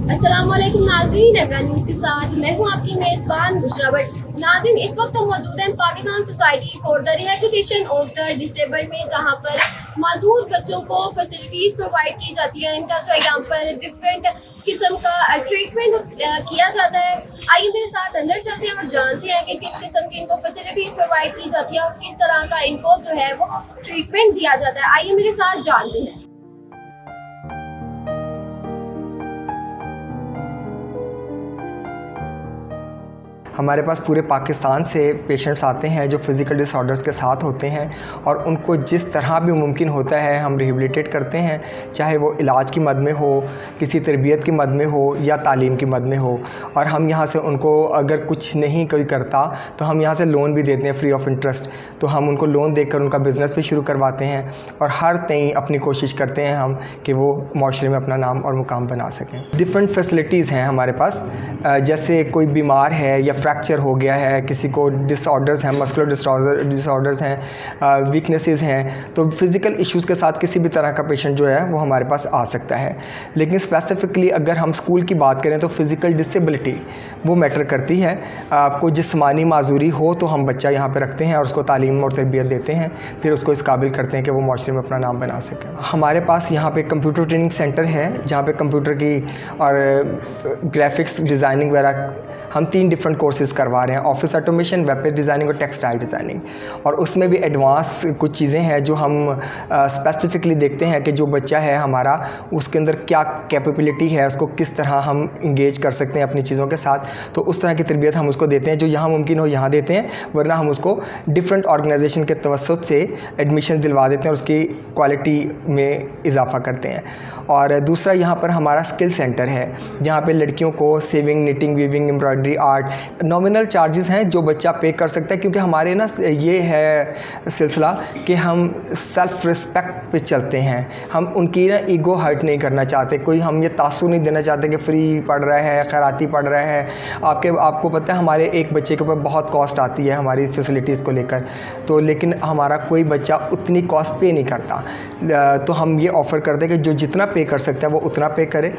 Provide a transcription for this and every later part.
अस्सलाम वालेकुम नाज़रीन, इमरान न्यूज़ के साथ मैं हूं आपकी मेज़बान बुशरा भट्ट। नाज़रीन, इस वक्त हम मौजूद हैं Pakistan society for the rehabilitation of the disabled में, जहां पर माजूर बच्चों को फैसिलिटीज़ प्रोवाइड की जाती है। इनका जो है यहाँ पर डिफरेंट किस्म का ट्रीटमेंट किया जाता है। आइए मेरे साथ अंदर चलते हैं और जानते हैं कि किस किस्म की इनको फैसिलिटीज़ प्रोवाइड की जाती है और किस तरह का इनको जो है वो ट्रीटमेंट दिया जाता है। आइए मेरे साथ जानते हैं। हमारे पास पूरे पाकिस्तान से पेशेंट्स आते हैं जो फ़िज़िकल डिसऑर्डर्स के साथ होते हैं और उनको जिस तरह भी मुमकिन होता है हम रिहेबिलिटेट करते हैं, चाहे वो इलाज की मद में हो, किसी तरबियत की मद में हो या तालीम की मद में हो। और हम यहाँ से उनको अगर कुछ नहीं कोई करता तो हम यहाँ से लोन भी देते हैं फ्री ऑफ इंटरेस्ट। तो हम उनको लोन देकर उनका बिज़नेस भी शुरू करवाते हैं और हर तय अपनी कोशिश करते हैं हम कि वो माशरे में अपना नाम और मुकाम बना सकें। डिफरेंट फैसिलिटीज़ हैं हमारे पास, जैसे कोई बीमार है या फ्रैक्चर हो गया है, किसी को डिसऑर्डर्स हैं, मस्कुलर डिसऑर्डर्स हैं, वीकनेसेस हैं, तो फिज़िकल इश्यूज़ के साथ किसी भी तरह का पेशेंट जो है वो हमारे पास आ सकता है। लेकिन स्पेसिफ़िकली अगर हम स्कूल की बात करें तो फ़िज़िकल डिसेबिलिटी वो मैटर करती है। आपको जिस्मानी माजूरी हो तो हम बच्चा यहाँ पे रखते हैं और उसको तालीम और तरबियत देते हैं, फिर उसको इस काबिल करते हैं कि वो माशरे में अपना नाम बना सकें। हमारे पास यहाँ पे कंप्यूटर ट्रेनिंग सेंटर है जहाँ पे कंप्यूटर की और ग्राफिक्स डिज़ाइनिंग वगैरह हम 3 डिफरेंट कोर्सेज़ करवा रहे हैं, office automation, web page designing और टेक्सटाइल डिज़ाइनिंग। और उसमें भी एडवांस कुछ चीज़ें हैं जो हम स्पेसिफ़िकली देखते हैं कि जो बच्चा है हमारा उसके अंदर क्या कैपेबिलिटी है, उसको किस तरह हम इंगेज कर सकते हैं अपनी चीज़ों के साथ। तो उस तरह की तरबियत हम उसको देते हैं, जो यहाँ मुमकिन हो यहाँ देते हैं, वरना हम उसको डिफरेंट ऑर्गेनाइजेशन के तवस्सुत से एडमिशन दिलवा देते हैं और उसकी क्वालिटी में इजाफ़ा करते हैं। और दूसरा यहाँ पर हमारा स्किल सेंटर है जहाँ पे लड़कियों को saving, knitting, weaving, embroidery, art, nominal charges हैं जो बच्चा पे कर सकता है। क्योंकि हमारे ना ये है सिलसिला कि हम सेल्फ़ रिस्पेक्ट पे चलते हैं, हम उनकी ना ईगो हर्ट नहीं करना चाहते, कोई हम ये तासुर नहीं देना चाहते कि फ्री पढ़ रहा है, खैराती पढ़ रहा है। आपको पता है हमारे एक बच्चे के ऊपर बहुत कॉस्ट आती है हमारी फैसिलिटीज़ को लेकर, तो लेकिन हमारा कोई बच्चा उतनी कॉस्ट पे नहीं करता। तो हम ये ऑफ़र करते हैं कि जो जितना पे कर सकता है वो उतना पे करे।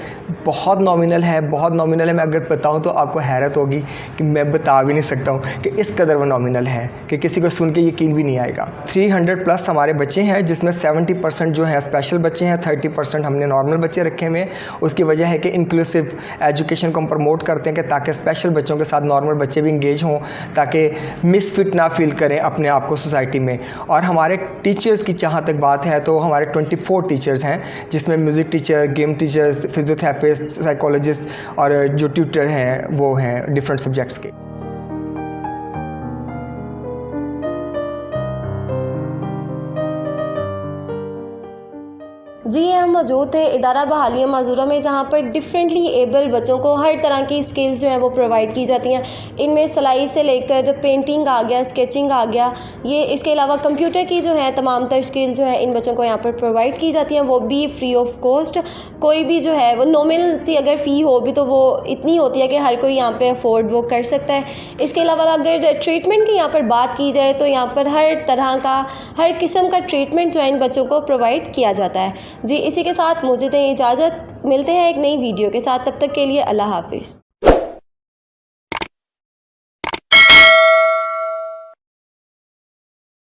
बहुत नॉमिनल है, बहुत नॉमिनल है। मैं अगर बताऊं तो आपको हैरत होगी कि मैं बता भी नहीं सकता हूं कि इस कदर वो नॉमिनल है कि किसी को सुन के यकीन भी नहीं आएगा। 300 प्लस हमारे बच्चे हैं जिसमें 70% जो हैं स्पेशल बच्चे हैं, 30% हमने नॉर्मल बच्चे रखे हुए हैं। उसकी वजह है कि इंक्लूसिव एजुकेशन को हम प्रमोट करते हैं कि ताकि स्पेशल बच्चों के साथ नॉर्मल बच्चे भी इंगेज हों, ताकि मिसफिट ना फील करें अपने आप को सोसाइटी में। और हमारे टीचर्स की जहाँ तक बात है तो हमारे 24 टीचर्स हैं जिसमें music teacher, game teachers, physiotherapist, psychologist और जो ट्यूटर हैं वो हैं डिफरेंट सब्जेक्ट्स के। जी, हम मौजूद थे इदारा बहालिया माजूरा में, जहाँ पर डिफरेंटली एबल बच्चों को हर तरह की स्किल्स जो हैं वो प्रोवाइड की जाती हैं। इनमें सिलाई से लेकर पेंटिंग आ गया, स्केचिंग आ गया, ये इसके अलावा कंप्यूटर की जो है तमाम तर स्किल जो है इन बच्चों को यहाँ पर प्रोवाइड की जाती हैं, वो भी फ्री ऑफ कॉस्ट। कोई भी जो है वो नॉमिनल सी अगर फ़ी हो भी तो वो इतनी होती है कि हर कोई यहाँ पर अफोर्ड वो कर सकता है। इसके अलावा अगर ट्रीटमेंट की यहाँ पर बात की जाए तो यहाँ पर हर तरह का, हर किस्म का ट्रीटमेंट जो है इन बच्चों को प्रोवाइड किया जाता है। जी, इसी के साथ मुझे दें इजाज़त, मिलते हैं एक नई वीडियो के साथ, तब तक के लिए अल्लाह हाफ़िज़।